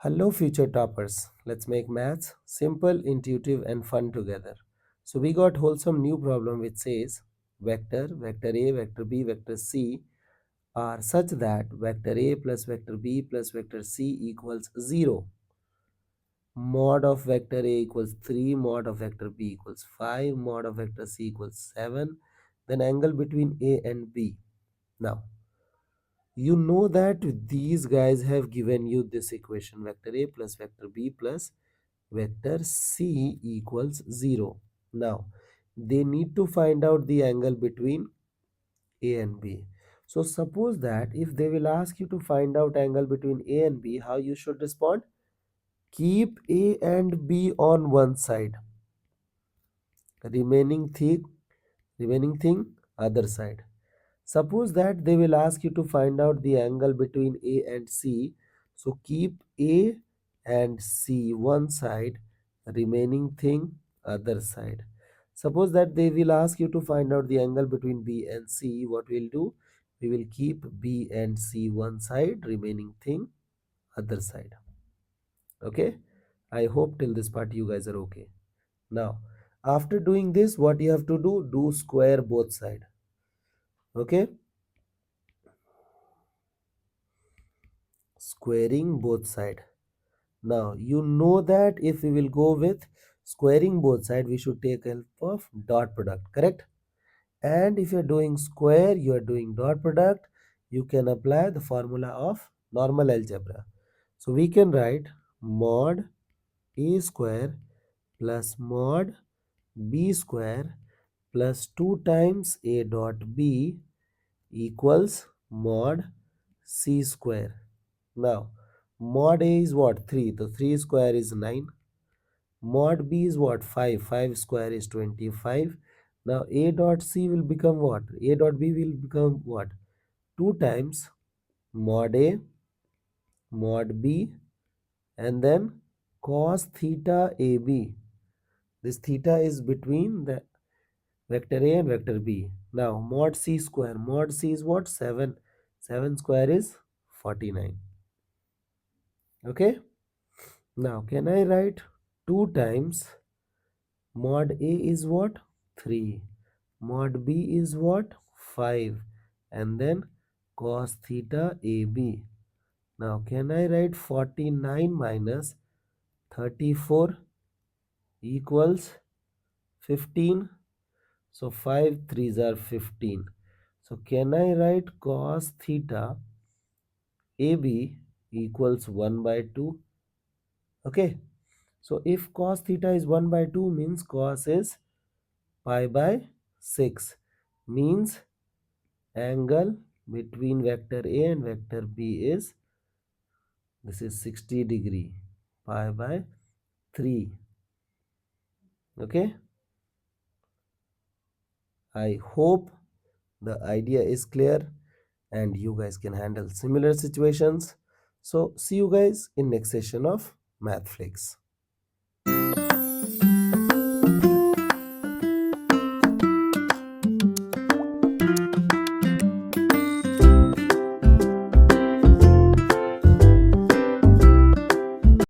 Hello, future toppers. Let's make maths simple, intuitive, and fun together. So, we got wholesome new problem which says vector A, vector B, vector C are such that vector A plus vector B plus vector C equals 0. Mod of vector A equals 3, mod of vector B equals 5, mod of vector C equals 7. Then angle between A and B. Now, you know that these guys have given you this equation vector A plus vector B plus vector C equals 0. Now, they need to find out the angle between A and B. So, suppose that if they will ask you to find out angle between A and B, how you should respond? Keep A and B on one side. Remaining thing other side. Suppose that they will ask you to find out the angle between A and C. So keep A and C one side, remaining thing other side. Suppose that they will ask you to find out the angle between B and C. What we'll do? We will keep B and C one side, remaining thing other side. Okay? I hope till this part you guys are okay. Now, after doing this, what you have to do? Do square both side. Okay? Squaring both side. Now you know that if we will go with squaring both side, we should take help of dot product, correct? And if you are doing square, you are doing dot product, you can apply the formula of normal algebra. So we can write mod a square plus mod b square plus 2 times a dot b equals mod c square. Now, mod A is what? 3. So 3 square is 9. Mod B is what? 5. 5 square is 25. Now, A dot C will become what? A dot B will become what? 2 times mod A, mod B, and then cos theta AB. This theta is between the vector A and vector B. Now, mod C square. Mod C is what? 7. 7 square is 49. Okay? Now, can I write 2 times mod A is what? 3. Mod B is what? 5. And then cos theta AB. Now, can I write 49 minus 34 equals 15? So, 5 3s are 15. So, can I write cos theta AB equals 1 by 2? Okay. So if cos theta is 1 by 2 means cos is pi by 6, means angle between vector A and vector B is, this is 60 degree, pi by 3. Okay. I hope the idea is clear and you guys can handle similar situations. So see you guys in next session of Math Flix.